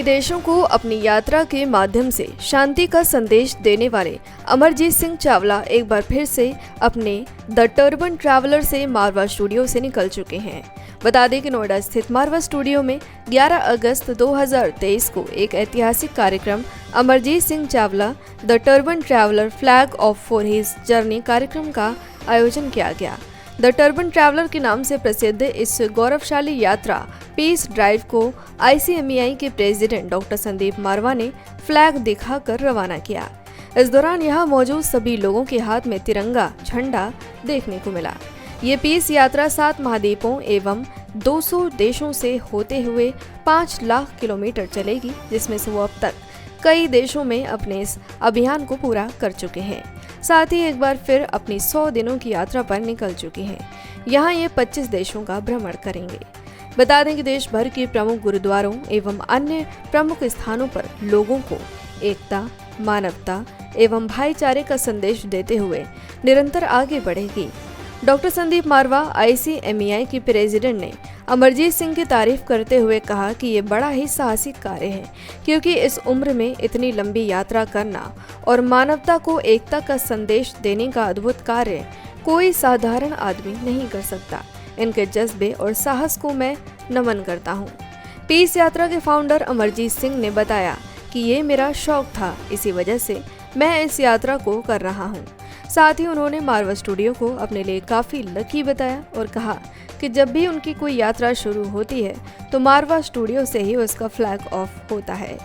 देशों को अपनी यात्रा के माध्यम से शांति का संदेश देने वाले अमरजीत सिंह चावला एक बार फिर से अपने द टर्बन ट्रैवलर से मारवा स्टूडियो से निकल चुके हैं। बता दें कि नोएडा स्थित मारवा स्टूडियो में 11 अगस्त 2023 को एक ऐतिहासिक कार्यक्रम Amarjeet Singh Chawla the turban traveller flag of for his journey कार्यक्रम का आयोजन किया गया। द टर्बन ट्रैवलर के नाम से प्रसिद्ध इस गौरवशाली यात्रा पीस ड्राइव को ICMEI के प्रेसिडेंट डॉक्टर संदीप मारवा ने फ्लैग दिखाकर रवाना किया। इस दौरान यहाँ मौजूद सभी लोगों के हाथ में तिरंगा झंडा देखने को मिला। ये पीस यात्रा 7 महाद्वीपों एवं 200 देशों से होते हुए 5 लाख किलोमीटर चलेगी, जिसमें से वो अब तक कई देशों में अपने इस अभियान को पूरा कर चुके हैं। साथ ही एक बार फिर अपनी 100 दिनों की यात्रा पर निकल चुके हैं। यहाँ ये 25 देशों का भ्रमण करेंगे। बता दें कि देश भर के प्रमुख गुरुद्वारों एवं अन्य प्रमुख स्थानों पर लोगों को एकता, मानवता एवं भाईचारे का संदेश देते हुए निरंतर आगे बढ़ेगी। डॉक्टर संदीप मारवा ICMEI के प्रेसिडेंट ने अमरजीत सिंह की तारीफ करते हुए कहा कि ये बड़ा ही साहसिक कार्य है, क्योंकि इस उम्र में इतनी लंबी यात्रा करना और मानवता को एकता का संदेश देने का अद्भुत कार्य कोई साधारण आदमी नहीं कर सकता। इनके जज्बे और साहस को मैं नमन करता हूँ। पीस यात्रा के फाउंडर अमरजीत सिंह ने बताया कि ये मेरा शौक था, इसी वजह से मैं इस यात्रा को कर रहा हूँ। साथ ही उन्होंने मारवा स्टूडियो को अपने लिए काफ़ी लकी बताया और कहा कि जब भी उनकी कोई यात्रा शुरू होती है तो मारवा स्टूडियो से ही उसका फ्लैग ऑफ होता है।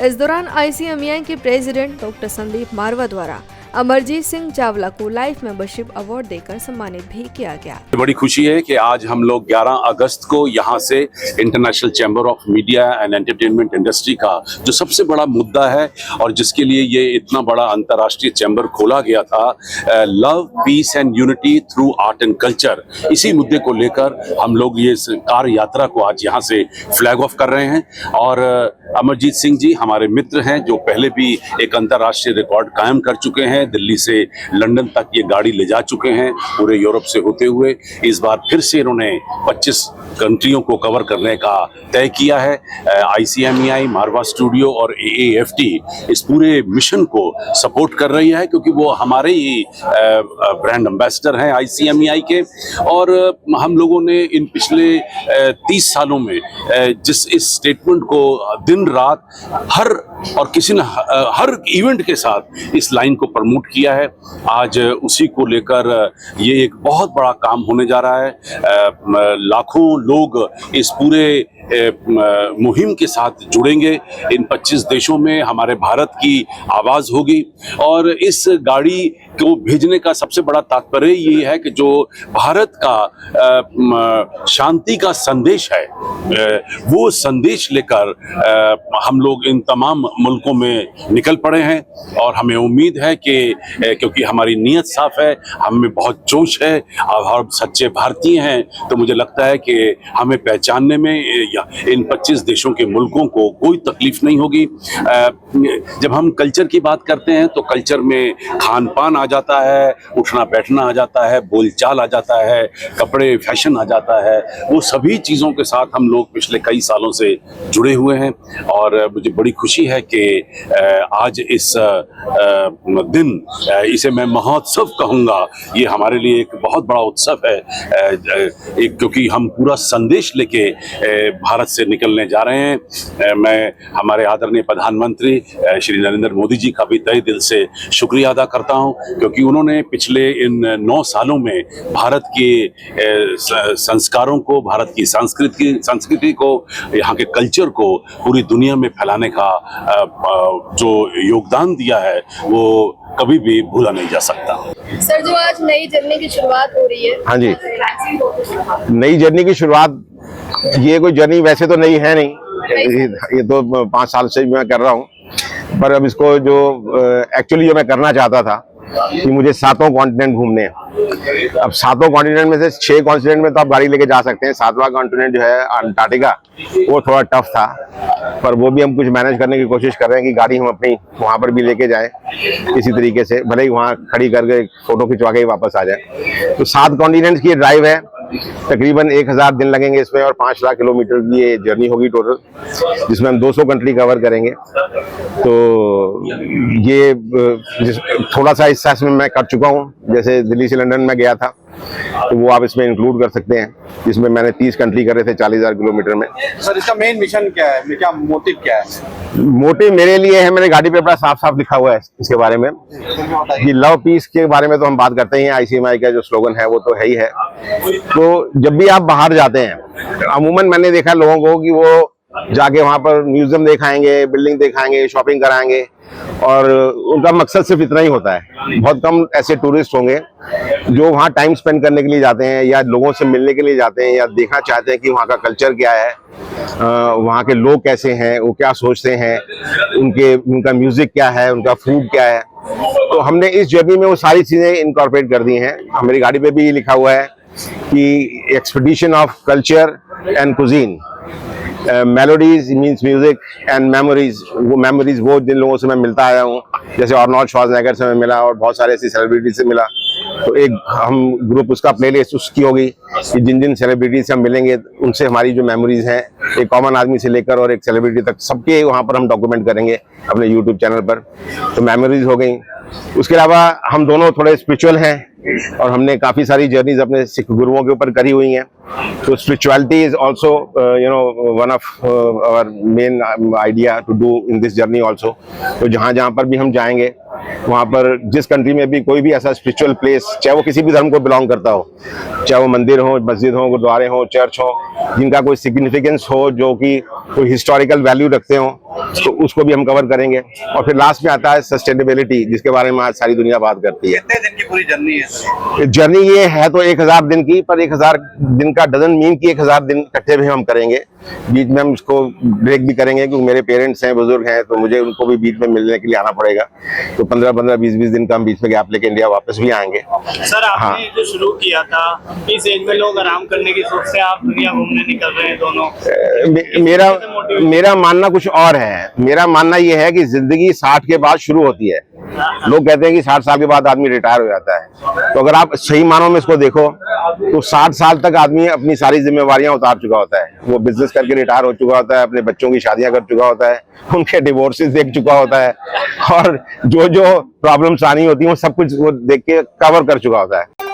इस दौरान ICMEI के प्रेसिडेंट डॉक्टर संदीप मारवा द्वारा अमरजीत सिंह चावला को लाइफ मेंबरशिप अवार्ड देकर सम्मानित भी किया गया। बड़ी खुशी है कि आज हम लोग 11 अगस्त को यहाँ से international chamber of media and entertainment industry का जो सबसे बड़ा मुद्दा है और जिसके लिए ये इतना बड़ा अंतर्राष्ट्रीय चैम्बर खोला गया था, love, peace and unity through art and culture, इसी मुद्दे को लेकर हम लोग ये कार यात्रा को आज यहाँ से फ्लैग ऑफ कर रहे हैं। और अमरजीत सिंह जी हमारे मित्र हैं जो पहले भी एक अंतर्राष्ट्रीय रिकॉर्ड कायम कर चुके हैं। दिल्ली से लंदन तक ये गाड़ी ले जा चुके हैं, पूरे यूरोप से होते हुए। इस बार फिर से इन्होंने 25 कंट्रियों को कवर करने का तय किया है। ICMEI, मारवा स्टूडियो और AAFT इस पूरे मिशन को सपोर्ट कर रही है, क्योंकि वो हमारे ही ब्रांड एम्बेसडर हैं ICMEI के। और हम लोगों ने इन पिछले 30 सालों में जिस इस स्टेटमेंट को दिन रात हर इवेंट के साथ इस लाइन को प्रमोट किया है, आज उसी को लेकर ये एक बहुत बड़ा काम होने जा रहा है। लाखों लोग इस पूरे मुहिम के साथ जुड़ेंगे। इन 25 देशों में हमारे भारत की आवाज़ होगी। और इस गाड़ी को भेजने का सबसे बड़ा तात्पर्य ये है कि जो भारत का शांति का संदेश है, वो संदेश लेकर हम लोग इन तमाम मुल्कों में निकल पड़े हैं। और हमें उम्मीद है कि क्योंकि हमारी नीयत साफ है, हमें बहुत जोश है और हम सच्चे भारतीय हैं, तो मुझे लगता है कि हमें पहचानने में इन 25 देशों के मुल्कों को कोई तकलीफ नहीं होगी। जब हम कल्चर की बात करते हैं तो कल्चर में खान पान आ जाता है, उठना बैठना आ जाता है, बोलचाल आ जाता है, कपड़े फैशन आ जाता है। वो सभी चीज़ों के साथ हम लोग पिछले कई सालों से जुड़े हुए हैं। और मुझे बड़ी खुशी है कि आज इस दिन, इसे मैं महोत्सव कहूँगा, ये हमारे लिए एक बहुत बड़ा उत्सव है, क्योंकि हम पूरा संदेश लेके भारत से निकलने जा रहे हैं। मैं हमारे आदरणीय प्रधानमंत्री श्री नरेंद्र मोदी जी का भी तहे दिल से शुक्रिया अदा करता हूं, क्योंकि उन्होंने पिछले इन 9 सालों में भारत के संस्कारों को, भारत की संस्कृति को, यहाँ के कल्चर को पूरी दुनिया में फैलाने का जो योगदान दिया है वो कभी भी भूला नहीं जा सकता। सर, जो आज नई जर्नी की शुरुआत हो रही है। हाँ जी, नई जर्नी की शुरुआत, ये कोई जर्नी वैसे तो नई है नहीं, ये तो 5 साल से मैं कर रहा हूँ। पर अब इसको जो एक्चुअली जो मैं करना चाहता था कि मुझे 7 कॉन्टिनेंट घूमने हैं। अब 7 कॉन्टिनेंट में से 6 कॉन्टिनेंट में तो आप गाड़ी लेके जा सकते हैं। 7वां कॉन्टिनेंट जो है अंटार्कटिका, वो थोड़ा टफ था, पर वो भी हम कुछ मैनेज करने की कोशिश कर रहे हैं कि गाड़ी हम अपनी वहाँ पर भी लेके जाए इसी तरीके से, भले ही वहाँ खड़ी करके फोटो खिंचवा के ही वापस आ जाए। तो 7 कॉन्टिनेंट्स की ड्राइव है। तकरीबन 1000 दिन लगेंगे इसमें और 5 लाख किलोमीटर की ये जर्नी होगी टोटल, जिसमें हम 200 कंट्री कवर करेंगे। तो ये थोड़ा सा हिस्सा इसमें मैं कर चुका हूँ, जैसे दिल्ली से लंदन में गया था तो वो आप इसमें इंक्लूड कर सकते हैं, जिसमें मैंने 30 कंट्री करे थे 40,000 किलोमीटर में। सर इसका मेन मिशन क्या है, क्या मोटिव क्या है? मोटिव मेरे लिए है, मेरे गाड़ी पे बड़ा साफ साफ लिखा हुआ है इसके बारे में कि लव पीस के बारे में तो हम बात करते ही हैं, ICMI का जो स्लोगन है वो तो है ही है। तो जब भी आप बाहर जाते हैं, अमूमन मैंने देखा लोगों को कि वो जाके वहां पर म्यूजियम दिखाएंगे, बिल्डिंग दिखाएंगे, शॉपिंग कराएंगे और उनका मकसद सिर्फ इतना ही होता है। बहुत कम ऐसे टूरिस्ट होंगे जो वहाँ टाइम स्पेंड करने के लिए जाते हैं या लोगों से मिलने के लिए जाते हैं या देखना चाहते हैं कि वहाँ का कल्चर क्या है, वहाँ के लोग कैसे हैं, वो क्या सोचते हैं, उनका म्यूजिक क्या है, उनका फूड क्या है। तो हमने इस जर्नी में वो सारी चीजें इनकॉर्पोरेट कर दी हैं। मेरी गाड़ी पे भी लिखा हुआ है कि expedition of culture and cuisine, melodies means music and memories. वो मेमोरीज वो जिन लोगों से मैं मिलता आया हूँ, जैसे आर्नोल्ड श्वार्ज़नेगर से मैं मिला और बहुत सारे ऐसी सेलिब्रिटी से मिला, तो एक हम ग्रुप उसका प्लेलिस्ट उसकी होगी कि जिन जिन सेलिब्रिटी से हम मिलेंगे उनसे हमारी जो मेमोरीज हैं, एक कॉमन आदमी से लेकर और एक सेलिब्रिटी तक सबके वहाँ पर हम डॉक्यूमेंट करेंगे अपने यूट्यूब चैनल पर। तो मेमोरीज हो गई। उसके अलावा हम दोनों थोड़े स्पिरिचुअल हैं और हमने काफी सारी जर्नीज अपने सिख गुरुओं के ऊपर करी हुई हैं। तो spirituality is also one of our main idea to do in this journey also. तो जहाँ जहाँ पर भी हम जाएंगे, वहाँ पर जिस कंट्री में भी कोई भी ऐसा स्पिरिचुअल प्लेस, चाहे वो किसी भी धर्म को बिलोंग करता हो, चाहे वो मंदिर हो, मस्जिद हो, गुरुद्वारे हो, चर्च हो, जिनका कोई सिग्निफिकेंस हो, जो कि कोई हिस्टोरिकल वैल्यू रखते हो, तो उसको भी हम कवर करेंगे। और फिर लास्ट में आता है सस्टेनेबिलिटी, जिसके बारे में आज सारी दुनिया बात करती है। कितने दिन की पूरी जर्नी है? जर्नी ये है तो 1000 दिन की, पर 1000 दिन का डजंट मीन कि 1000 दिन इकट्ठे भी हम करेंगे। बीच में हम इसको ब्रेक भी करेंगे क्योंकि मेरे पेरेंट्स हैं, बुजुर्ग हैं, तो मुझे उनको भी बीच में मिलने के लिए आना पड़ेगा। तो 15-15, 20-20 दिन का हम बीच में गैप लेके इंडिया वापस भी आएंगे। सर आपने जो शुरू किया था, इस एज में लोग आराम करने की सोच से आप दुनिया घूमने निकल रहे हैं दोनों। मेरा मानना कुछ और है। मेरा मानना यह है कि जिंदगी 60 के बाद शुरू होती है। लोग कहते हैं कि 60 साल के बाद आदमी रिटायर हो जाता है, तो अगर आप सही मानों में इसको देखो तो 60 साल तक आदमी अपनी सारी जिम्मेवारियां उतार चुका होता है। वो बिजनेस करके रिटायर हो चुका होता है, अपने बच्चों की शादियां कर चुका होता है, उनके डिवोर्सेस देख चुका होता है और जो जो प्रॉब्लम्स आनी होती है वो सब कुछ वो देख के कवर कर चुका होता है।